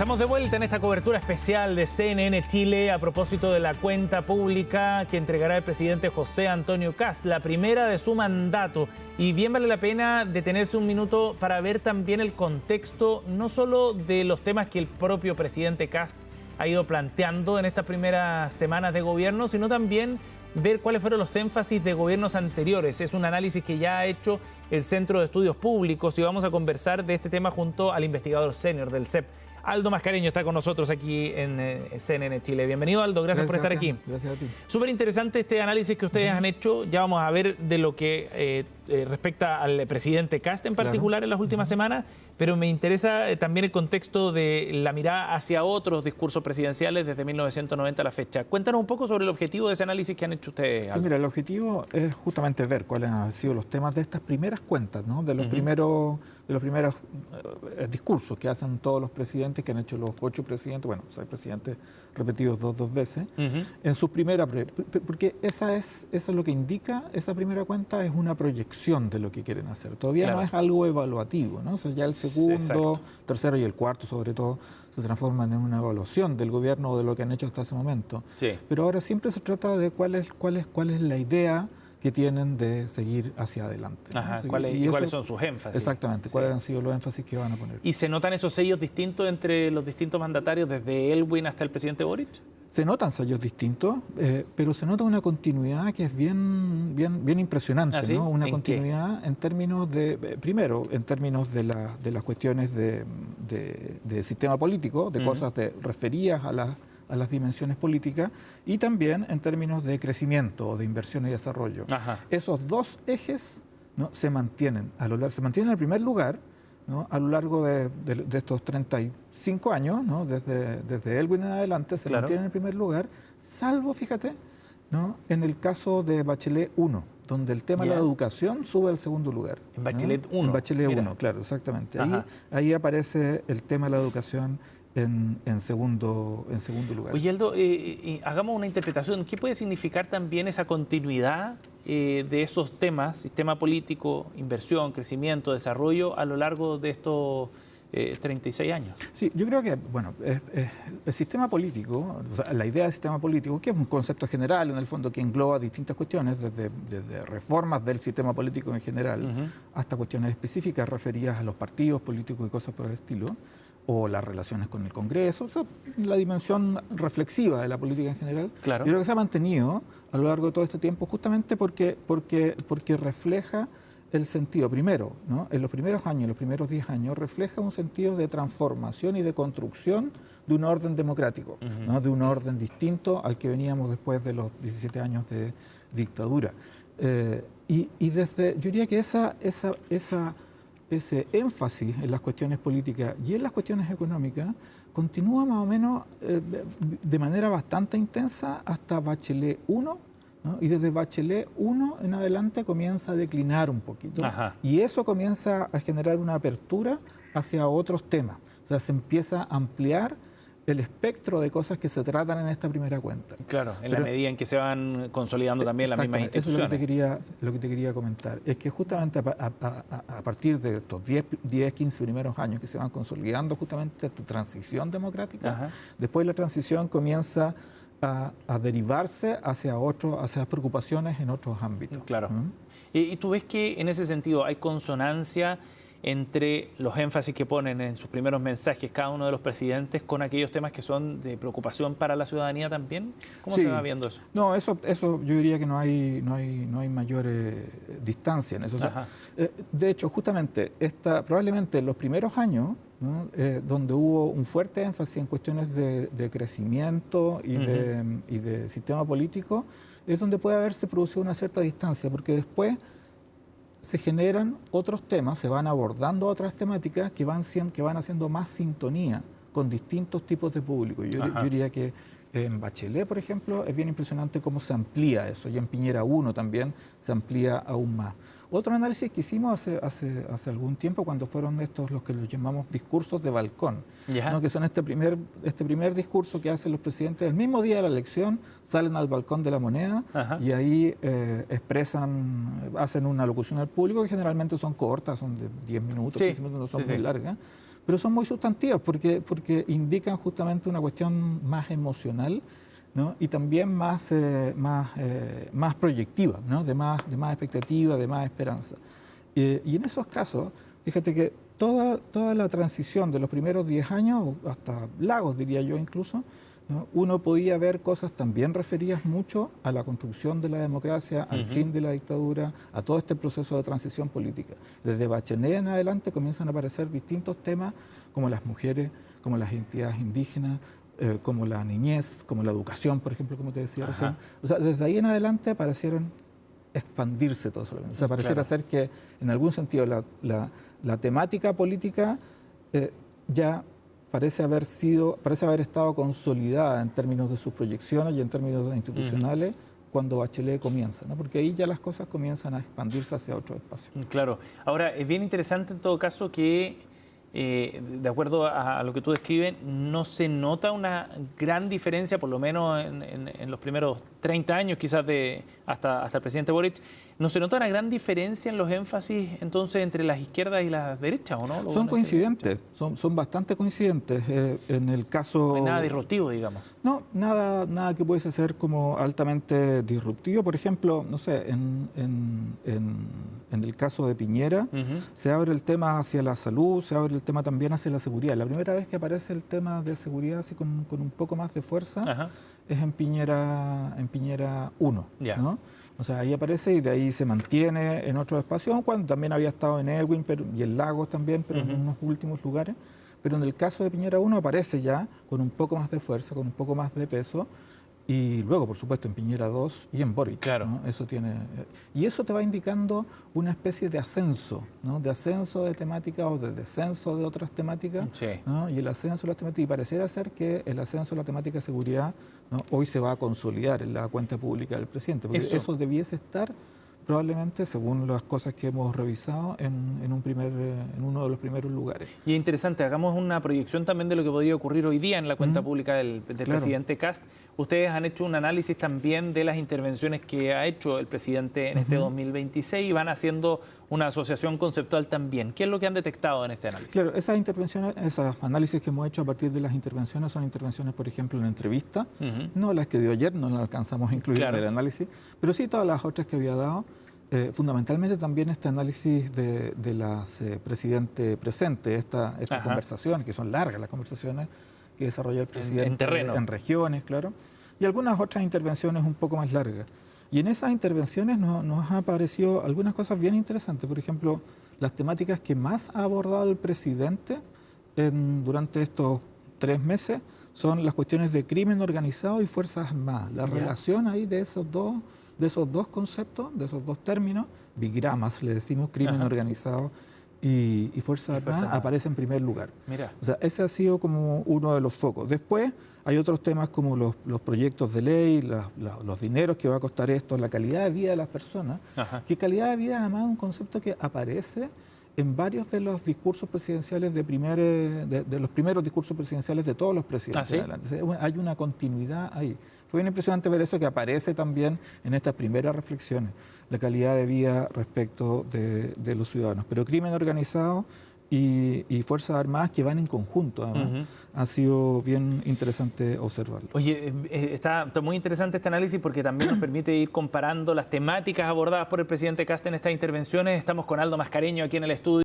Estamos de vuelta en esta cobertura especial de CNN Chile a propósito de la cuenta pública que entregará el presidente José Antonio Kast, la primera de su mandato. Y bien vale la pena detenerse un minuto para ver también el contexto, no solo de los temas que el propio presidente Kast ha ido planteando en estas primeras semanas de gobierno, sino también ver cuáles fueron los énfasis de gobiernos anteriores. Es un análisis que ya ha hecho el Centro de Estudios Públicos y vamos a conversar de este tema junto al investigador senior del CEP. Aldo Mascareño está con nosotros aquí en CNN Chile. Bienvenido, Aldo, gracias por estar aquí. Gracias a ti. Súper interesante este análisis que ustedes han hecho. Ya vamos a ver de lo que respecta al presidente Kast en particular en las últimas semanas, pero me interesa también el contexto de la mirada hacia otros discursos presidenciales desde 1990 a la fecha. Cuéntanos un poco sobre el objetivo de ese análisis que han hecho ustedes, Aldo. Sí, mira, el objetivo es justamente ver cuáles han sido los temas de estas primeras cuentas, ¿no? De los primeros discursos que hacen todos los presidentes, que han hecho los 8 presidentes, bueno, 6 presidentes repetidos dos veces, en sus primeras, porque esa es lo que indica, esa primera cuenta es una proyección de lo que quieren hacer. Todavía no es algo evaluativo, ¿no? O sea, ya el segundo, tercero y el cuarto, sobre todo, se transforman en una evaluación del gobierno o de lo que han hecho hasta ese momento. Sí. Pero ahora siempre se trata de cuál es la idea que tienen de seguir hacia adelante, ¿no? Ajá, ¿cuáles son sus énfasis? Exactamente, cuáles han sido los énfasis que van a poner. ¿Y se notan esos sellos distintos entre los distintos mandatarios, desde Aylwin hasta el presidente Boric? Se notan sellos distintos, pero se nota una continuidad que es bien impresionante, ¿Ah, sí? ¿No? Una continuidad en términos de, primero, en términos de las cuestiones de sistema político, de cosas referidas a las dimensiones políticas, y también en términos de crecimiento o de inversión y desarrollo. Ajá. Esos dos ejes, ¿no? se mantienen en el primer lugar, ¿no? A lo largo de estos 35 años, ¿no? desde Aylwin en adelante, se mantienen en el primer lugar, salvo, fíjate, ¿no? en el caso de Bachelet 1, donde el tema de la educación sube al segundo lugar. En Bachelet 1. En Bachelet 1, claro, exactamente. Ahí aparece el tema de la educación en segundo lugar. Oye, Aldo, hagamos una interpretación. ¿Qué puede significar también esa continuidad de esos temas, sistema político, inversión, crecimiento, desarrollo, a lo largo de estos 36 años? Sí, yo creo que, bueno, el sistema político, o sea, la idea del sistema político, que es un concepto general, en el fondo, que engloba distintas cuestiones, desde reformas del sistema político en general, hasta cuestiones específicas referidas a los partidos políticos y cosas por el estilo, o las relaciones con el Congreso, o sea, la dimensión reflexiva de la política en general. Claro. Yo creo que se ha mantenido a lo largo de todo este tiempo justamente porque refleja el sentido, primero, ¿no? En los primeros años, los primeros 10 años, refleja un sentido de transformación y de construcción de un orden democrático, ¿no? De un orden distinto al que veníamos después de los 17 años de dictadura. Y desde, yo diría que ese énfasis en las cuestiones políticas y en las cuestiones económicas continúa más o menos de manera bastante intensa hasta Bachelet 1, ¿no? Y desde Bachelet 1 en adelante comienza a declinar un poquito. Ajá. Y eso comienza a generar una apertura hacia otros temas. O sea, se empieza a ampliar el espectro de cosas que se tratan en esta primera cuenta. Claro, la medida en que se van consolidando también las mismas instituciones. Eso es lo que te quería comentar. Es que justamente a partir de estos 10, 15 primeros años que se van consolidando justamente esta transición democrática, después la transición comienza a derivarse hacia preocupaciones en otros ámbitos. Claro. ¿Y tú ves que en ese sentido hay consonancia entre los énfasis que ponen en sus primeros mensajes cada uno de los presidentes con aquellos temas que son de preocupación para la ciudadanía también? ¿Cómo se va viendo eso? No, eso yo diría que no hay mayor distancia en eso. O sea, de hecho, justamente probablemente en los primeros años, ¿no? Donde hubo un fuerte énfasis en cuestiones de crecimiento y de sistema político, es donde puede haberse producido una cierta distancia, porque después se generan otros temas, se van abordando otras temáticas que van haciendo más sintonía con distintos tipos de público. Yo diría que en Bachelet, por ejemplo, es bien impresionante cómo se amplía eso, y en Piñera 1 también se amplía aún más. Otro análisis que hicimos hace algún tiempo, cuando fueron los que los llamamos discursos de balcón, ¿no? Que son este primer discurso que hacen los presidentes el mismo día de la elección, salen al balcón de la Moneda y ahí hacen una locución al público, que generalmente son cortas, son de 10 minutos, 15 minutos, no son muy largas, pero son muy sustantivas porque indican justamente una cuestión más emocional, ¿no? Y también más proyectiva, ¿no? de más expectativa, de más esperanza. Y en esos casos, fíjate que toda la transición de los primeros 10 años, hasta Lagos diría yo incluso, ¿no? Uno podía ver cosas también referidas mucho a la construcción de la democracia, al fin de la dictadura, a todo este proceso de transición política. Desde Bachelet en adelante comienzan a aparecer distintos temas como las mujeres, como las identidades indígenas, como la niñez, como la educación, por ejemplo, como te decía recién. O sea, desde ahí en adelante parecieron expandirse todo solamente. O sea, pareciera ser que en algún sentido la temática política ya parece haber estado consolidada en términos de sus proyecciones y en términos institucionales cuando Bachelet comienza, ¿no? Porque ahí ya las cosas comienzan a expandirse hacia otros espacios. Claro. Ahora, es bien interesante en todo caso que, de acuerdo a lo que tú describes, no se nota una gran diferencia, por lo menos en los primeros 30 años quizás hasta el presidente Boric, no se nota una gran diferencia en los énfasis entonces entre las izquierdas y las derechas, ¿o no? Son coincidentes, son bastante coincidentes. En el caso... No hay nada disruptivo, digamos. No, nada que pudiese ser como altamente disruptivo. Por ejemplo, no sé, en el caso de Piñera, se abre el tema hacia la salud, se abre el tema también hacia la seguridad. La primera vez que aparece el tema de seguridad así con un poco más de fuerza es en Piñera 1, ¿no? O sea, ahí aparece y de ahí se mantiene en otros espacios, cuando también había estado en Elwin y en Lagos también, pero en unos últimos lugares. Pero en el caso de Piñera 1 aparece ya con un poco más de fuerza, con un poco más de peso, y luego, por supuesto, en Piñera 2 y en Boric. Claro. ¿no? Y eso te va indicando una especie de ascenso, ¿no? De ascenso de temáticas o de descenso de otras temáticas. Sí. ¿no? Y el ascenso de las temáticas, y pareciera ser que el ascenso de la temática de seguridad, ¿no? hoy se va a consolidar en la cuenta pública del presidente, porque eso debiese estar probablemente, según las cosas que hemos revisado, en uno de los primeros lugares. Y es interesante, hagamos una proyección también de lo que podría ocurrir hoy día en la cuenta pública del presidente Kast. Ustedes han hecho un análisis también de las intervenciones que ha hecho el presidente en este 2026 y van haciendo una asociación conceptual también. ¿Qué es lo que han detectado en este análisis? Claro, esas intervenciones, esos análisis que hemos hecho a partir de las intervenciones son intervenciones, por ejemplo, en entrevista, no las que dio ayer, no las alcanzamos a incluir en el análisis, pero sí todas las otras que había dado. Fundamentalmente también este análisis de las presidente presente, estas conversaciones, que son largas las conversaciones que desarrolla el presidente en terreno, en regiones, claro, y algunas otras intervenciones un poco más largas. Y en esas intervenciones nos ha aparecido algunas cosas bien interesantes. Por ejemplo, las temáticas que más ha abordado el presidente durante estos 3 meses son las cuestiones de crimen organizado y Fuerzas Armadas. La relación ahí de esos dos conceptos, de esos dos términos, bigramas, le decimos, crimen organizado y Fuerzas Armadas, aparece en primer lugar. Mira. O sea, ese ha sido como uno de los focos. Después hay otros temas como los proyectos de ley, los dineros que va a costar esto, la calidad de vida de las personas, que calidad de vida además es un concepto que aparece en varios de los discursos presidenciales de los primeros discursos presidenciales de todos los presidentes. ¿Ah, sí? Hay una continuidad ahí. Fue bien impresionante ver eso que aparece también en estas primeras reflexiones, la calidad de vida respecto de los ciudadanos. Pero crimen organizado y Fuerzas Armadas que van en conjunto, además, ha sido bien interesante observarlo. Oye, está muy interesante este análisis porque también nos permite ir comparando las temáticas abordadas por el presidente Kast en estas intervenciones. Estamos con Aldo Mascareño aquí en el estudio.